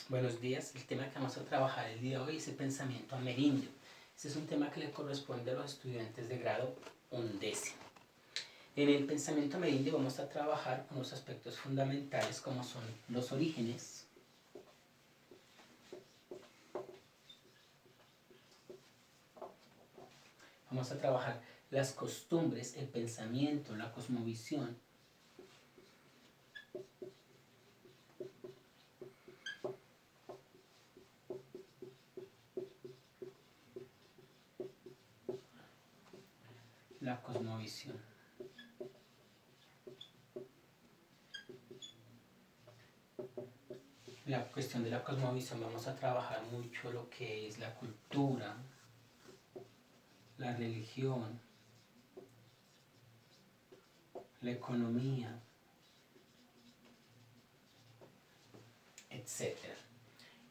Buenos días. El tema que vamos a trabajar el día de hoy es el pensamiento amerindio. Este es un tema que le corresponde a los estudiantes de grado 11. En el pensamiento amerindio vamos a trabajar con los aspectos fundamentales como son los orígenes, vamos a trabajar las costumbres, el pensamiento, la cosmovisión, la cosmovisión. La cuestión de la cosmovisión vamos a trabajar mucho lo que es la cultura, la religión, la economía, etc.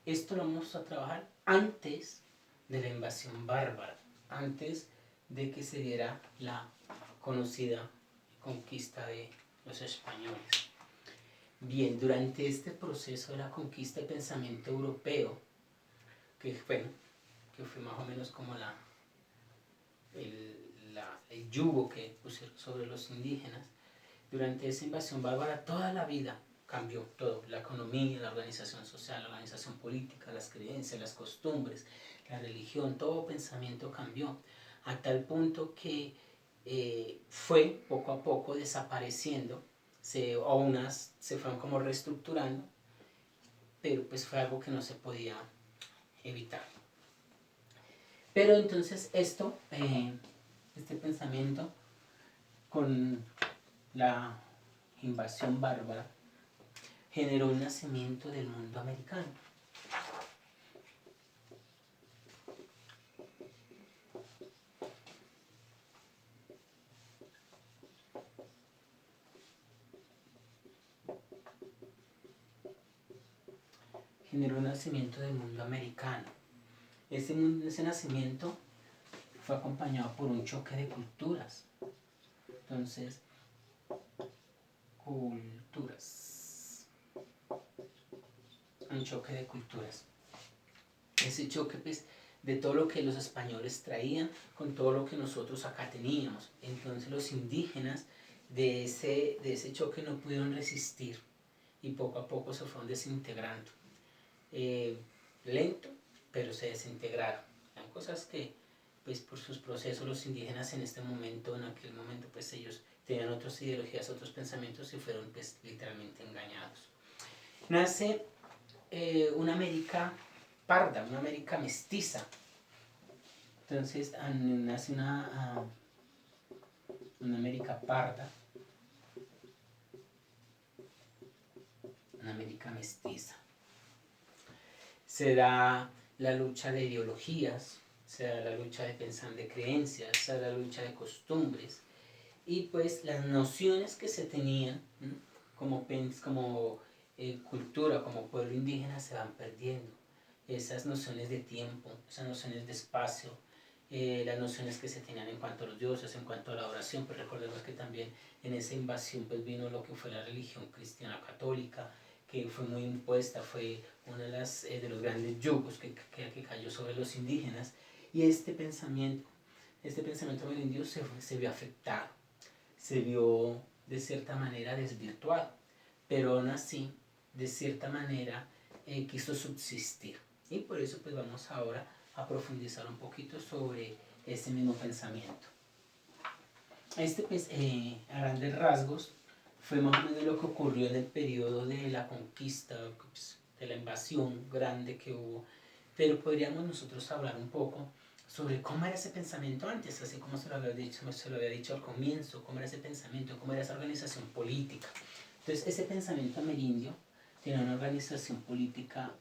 Esto lo vamos a trabajar antes de la invasión bárbara, antes de que se diera la conocida conquista de los españoles. Bien, durante este proceso de la conquista del pensamiento europeo, que fue más o menos como el yugo que pusieron sobre los indígenas, durante esa invasión bárbara toda la vida cambió todo, la economía, la organización social, la organización política, las creencias, las costumbres, la religión, todo pensamiento cambió, a tal punto que fue poco a poco desapareciendo, unas se fueron como reestructurando, pero pues fue algo que no se podía evitar. Pero entonces este pensamiento con la invasión bárbara generó el nacimiento del mundo americano. Generó el nacimiento del mundo americano. Ese nacimiento fue acompañado por un choque de culturas. Entonces, un choque de culturas. Ese choque pues, de todo lo que los españoles traían con todo lo que nosotros acá teníamos. Entonces los indígenas de ese choque no pudieron resistir y poco a poco se fueron desintegrando. Lento, pero se desintegraron. Eran cosas que pues por sus procesos los indígenas en aquel momento pues ellos tenían otras ideologías, otros pensamientos y fueron pues literalmente engañados. Nace una América parda, una América mestiza. Entonces nace una América parda, una América mestiza. Se da la lucha de ideologías, se da la lucha de pensar de creencias, se da la lucha de costumbres y pues las nociones que se tenían como cultura, como pueblo indígena se van perdiendo. Esas nociones de tiempo, esas nociones de espacio, las nociones que se tenían en cuanto a los dioses, en cuanto a la oración, pues recordemos que también en esa invasión pues vino lo que fue la religión cristiana católica, que fue muy impuesta, fue uno de los grandes yugos que cayó sobre los indígenas, y este pensamiento amerindio se vio afectado, se vio de cierta manera desvirtuado, pero aún así, de cierta manera, quiso subsistir. Y por eso pues vamos ahora a profundizar un poquito sobre ese mismo pensamiento. Pues, a grandes rasgos, fue más o menos lo que ocurrió en el periodo de la conquista, pues, de la invasión grande que hubo, pero podríamos nosotros hablar un poco sobre cómo era ese pensamiento antes, así como se lo había dicho al comienzo, cómo era ese pensamiento, cómo era esa organización política. Entonces, ese pensamiento amerindio tiene una organización política,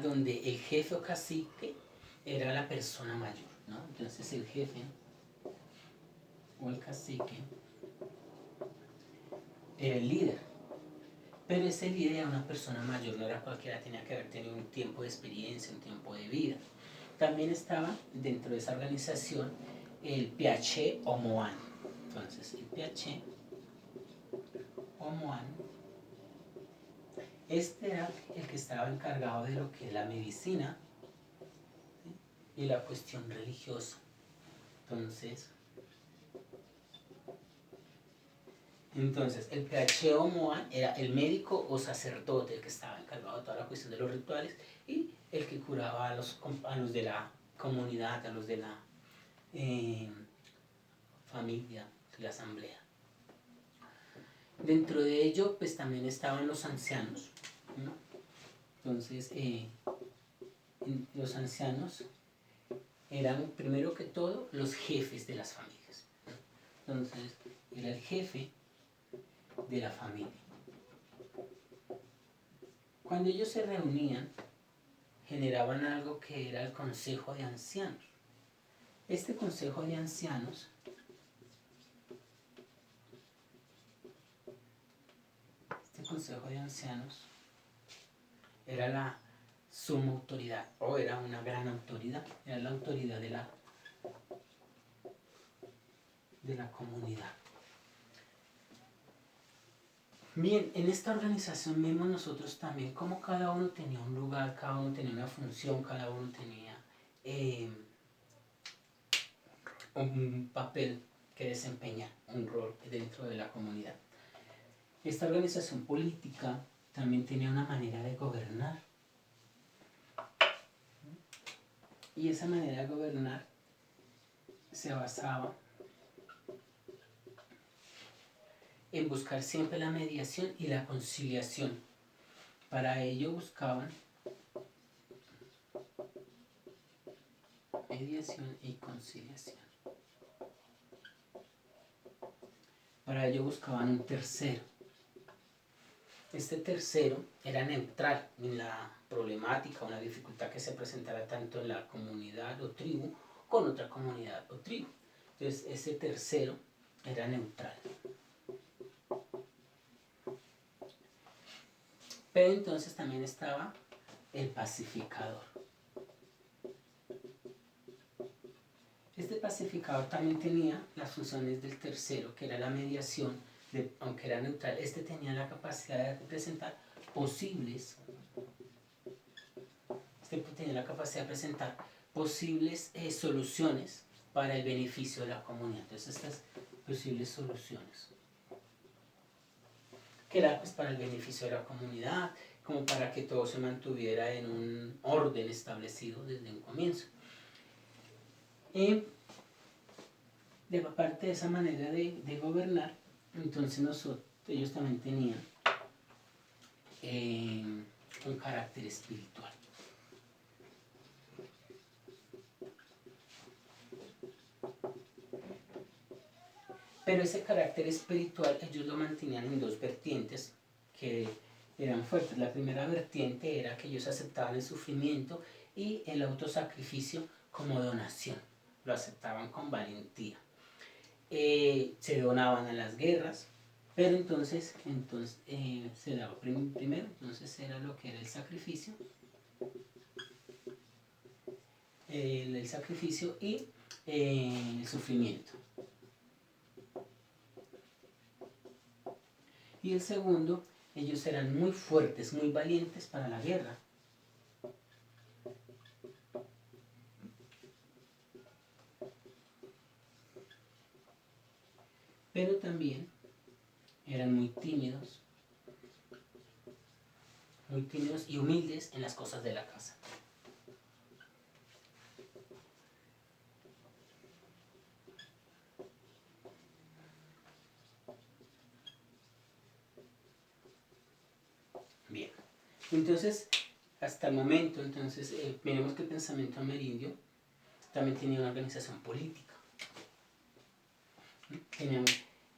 donde el jefe o cacique era la persona mayor, ¿no? Entonces el jefe o el cacique era el líder, pero ese líder era una persona mayor, no era cualquiera, tenía que haber tenido un tiempo de experiencia, un tiempo de vida. También estaba dentro de esa organización el Piaché o Moán. Entonces, el Piaché o Moán, este era el que estaba encargado de lo que es la medicina, ¿sí? Y la cuestión religiosa. Entonces, el Piaché o Moán era el médico o sacerdote, el que estaba encargado de toda la cuestión de los rituales y el que curaba a los de la comunidad, a los de la eh, familia, de la asamblea. Dentro de ello, pues también estaban los ancianos, ¿no? Entonces, los ancianos eran, primero que todo, los jefes de las familias. Entonces, era el jefe de la familia. Cuando ellos se reunían, generaban algo que era el Consejo de Ancianos. Este Consejo de Ancianos era la suma autoridad, o era una gran autoridad, era la autoridad de la comunidad. Bien, en esta organización vemos nosotros también cómo cada uno tenía un lugar, cada uno tenía una función, cada uno tenía un papel que desempeñar, un rol dentro de la comunidad. Esta organización política también tenía una manera de gobernar. Y esa manera de gobernar se basaba en buscar siempre la mediación y la conciliación. Para ello buscaban mediación y conciliación. Para ello buscaban un tercero. Este tercero era neutral en la problemática o la dificultad que se presentara tanto en la comunidad o tribu con otra comunidad o tribu. Entonces ese tercero era neutral. Pero entonces también estaba el pacificador. Este pacificador también tenía las funciones del tercero, que era la mediación, aunque era neutral. Este tenía la capacidad de presentar posibles soluciones para el beneficio de la comunidad. Entonces estas posibles soluciones, que era pues para el beneficio de la comunidad, como para que todo se mantuviera en un orden establecido desde un comienzo. Y de parte de esa manera de gobernar, entonces ellos también tenían un carácter espiritual. Pero ese carácter espiritual ellos lo mantenían en dos vertientes que eran fuertes. La primera vertiente era que ellos aceptaban el sufrimiento y el autosacrificio como donación. Lo aceptaban con valentía. Se donaban a las guerras, pero entonces se daba primero, entonces era lo que era el sacrificio, y el sufrimiento. Y el segundo, ellos eran muy fuertes, muy valientes para la guerra. Pero también eran muy tímidos y humildes en las cosas de la casa. Bien, entonces, hasta el momento, veremos que el pensamiento amerindio también tenía una organización política.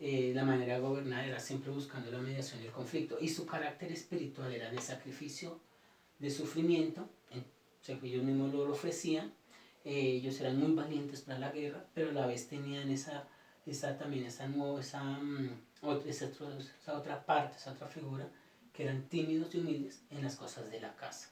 La manera de gobernar era siempre buscando la mediación y el conflicto, y su carácter espiritual era de sacrificio, de sufrimiento. Ellos mismos lo ofrecían. Ellos eran muy valientes para la guerra, pero a la vez tenían esa otra parte, esa otra figura, que eran tímidos y humildes en las cosas de la casa.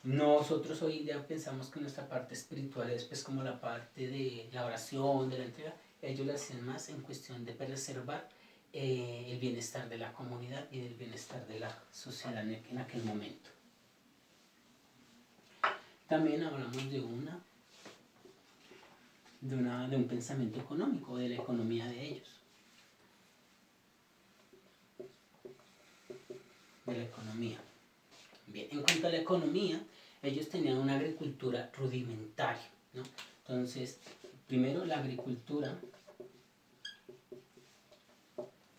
Nosotros hoy en día pensamos que nuestra parte espiritual es pues como la parte de la oración, de la entrega. Ellos lo hacían más en cuestión de preservar el bienestar de la comunidad y del bienestar de la sociedad en aquel momento. También hablamos de un pensamiento económico, de la economía de ellos. De la economía. Bien, en cuanto a la economía, ellos tenían una agricultura rudimentaria, ¿no? Entonces, primero la agricultura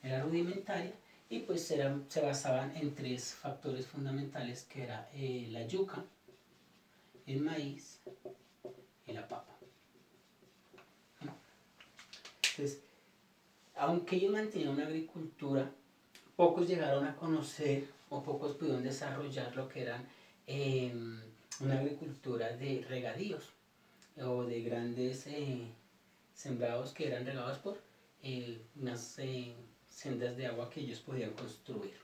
era rudimentaria y pues se basaban en tres factores fundamentales que era la yuca, el maíz y la papa. Entonces, aunque ellos mantenían una agricultura, pocos llegaron a conocer o pocos pudieron desarrollar lo que eran una agricultura de regadíos o de grandes sembrados que eran regados por unas sendas de agua que ellos podían construir.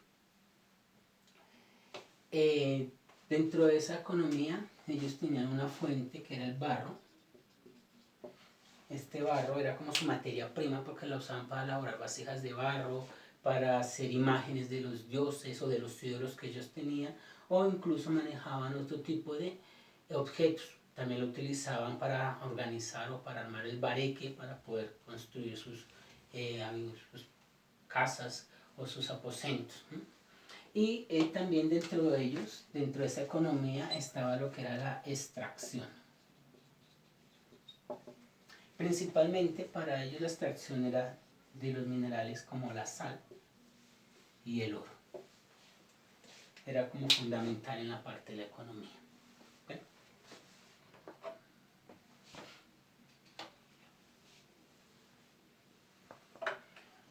Dentro de esa economía ellos tenían una fuente que era el barro. Este barro era como su materia prima porque la usaban para elaborar vasijas de barro, para hacer imágenes de los dioses o de los ídolos que ellos tenían, o incluso manejaban otro tipo de objetos. También lo utilizaban para organizar o para armar el bareque, para poder construir sus casas o sus aposentos. Y también dentro de ellos, dentro de esa economía, estaba lo que era la extracción. Principalmente para ellos la extracción era de los minerales como la sal y el oro. Era como fundamental en la parte de la economía. ¿Ven?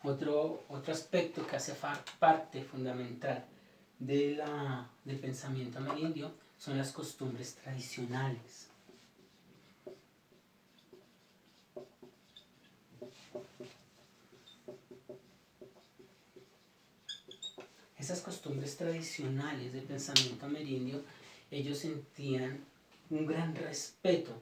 Otro aspecto que hace parte fundamental del pensamiento amerindio son las costumbres tradicionales. Esas costumbres tradicionales del pensamiento amerindio, ellos sentían un gran respeto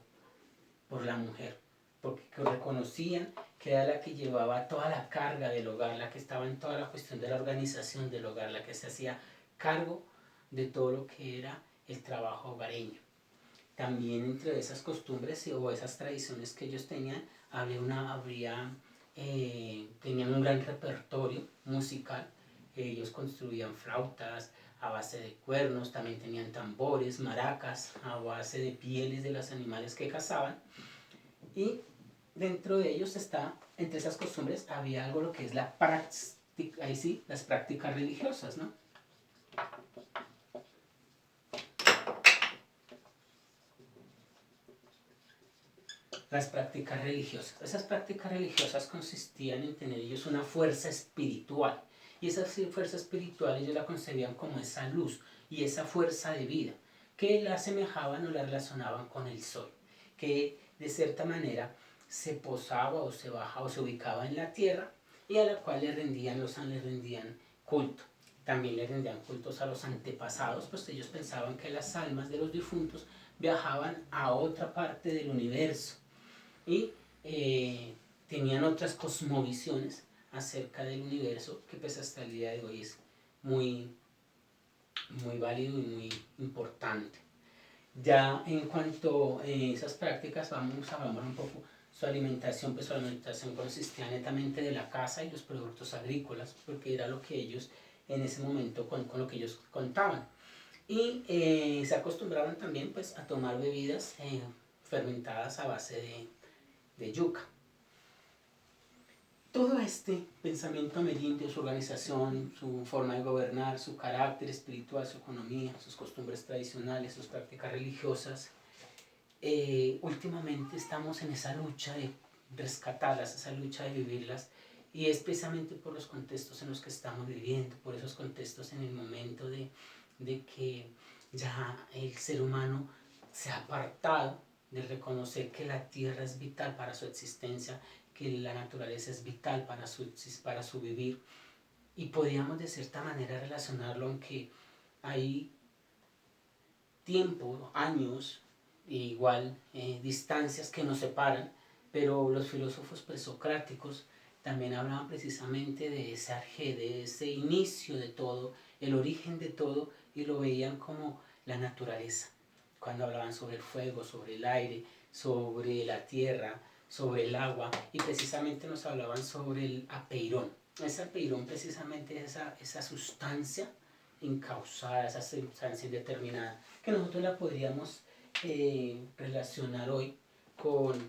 por la mujer, porque reconocían que era la que llevaba toda la carga del hogar, la que estaba en toda la cuestión de la organización del hogar, la que se hacía cargo de todo lo que era el trabajo hogareño. También entre esas costumbres o esas tradiciones que ellos tenían, tenían un gran repertorio musical. Ellos construían flautas a base de cuernos, también tenían tambores, maracas a base de pieles de los animales que cazaban. Y dentro de ellos entre esas costumbres había algo lo que es la práctica, ahí sí, las prácticas religiosas, ¿no? Las prácticas religiosas. Esas prácticas religiosas consistían en tener ellos una fuerza espiritual. Y esa fuerza espiritual ellos la concebían como esa luz y esa fuerza de vida, que la asemejaban o la relacionaban con el sol, que de cierta manera se posaba o se bajaba o se ubicaba en la tierra y a la cual le rendían culto. También le rendían cultos a los antepasados, pues ellos pensaban que las almas de los difuntos viajaban a otra parte del universo y tenían otras cosmovisiones acerca del universo que pues hasta el día de hoy es muy, muy válido y muy importante. Ya en cuanto a esas prácticas vamos a hablar un poco. Su alimentación consistía netamente de la caza y los productos agrícolas, porque era lo que ellos en ese momento con lo que ellos contaban. Y se acostumbraban también pues a tomar bebidas fermentadas a base de yuca. Todo este pensamiento amerindio, su organización, su forma de gobernar, su carácter espiritual, su economía, sus costumbres tradicionales, sus prácticas religiosas, últimamente estamos en esa lucha de rescatarlas, esa lucha de vivirlas, y es precisamente por los contextos en los que estamos viviendo, por esos contextos en el momento de que ya el ser humano se ha apartado de reconocer que la tierra es vital para su existencia, que la naturaleza es vital para su vivir, y podríamos de cierta manera relacionarlo en que hay tiempo, años, e igual distancias que nos separan, pero los filósofos presocráticos también hablaban precisamente de ese arjé, de ese inicio de todo, el origen de todo, y lo veían como la naturaleza. Cuando hablaban sobre el fuego, sobre el aire, sobre la tierra, sobre el agua, y precisamente nos hablaban sobre el apeirón. Ese apeirón precisamente es esa sustancia incausada, esa sustancia indeterminada, que nosotros la podríamos relacionar hoy con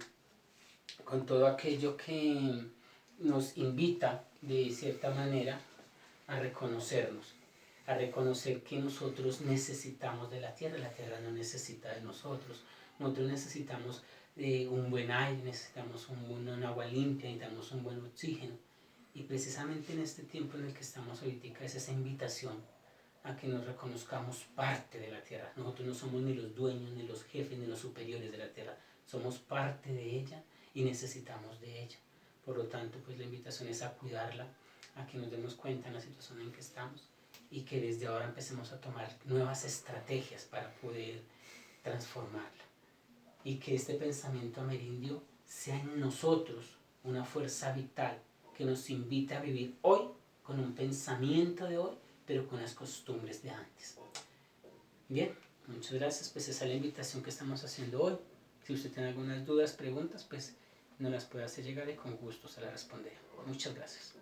todo aquello que nos invita de cierta manera a reconocernos, a reconocer que nosotros necesitamos de la tierra no necesita de nosotros. Nosotros necesitamos de un buen aire, necesitamos un agua limpia, necesitamos un buen oxígeno. Y precisamente en este tiempo en el que estamos ahorita es esa invitación a que nos reconozcamos parte de la tierra. Nosotros no somos ni los dueños, ni los jefes, ni los superiores de la tierra. Somos parte de ella y necesitamos de ella. Por lo tanto, pues la invitación es a cuidarla, a que nos demos cuenta en la situación en que estamos y que desde ahora empecemos a tomar nuevas estrategias para poder transformarla. Y que este pensamiento amerindio sea en nosotros una fuerza vital que nos invita a vivir hoy con un pensamiento de hoy, pero con las costumbres de antes. Bien, muchas gracias, pues esa es la invitación que estamos haciendo hoy. Si usted tiene algunas dudas, preguntas, pues nos las puede hacer llegar y con gusto se las responderé. Muchas gracias.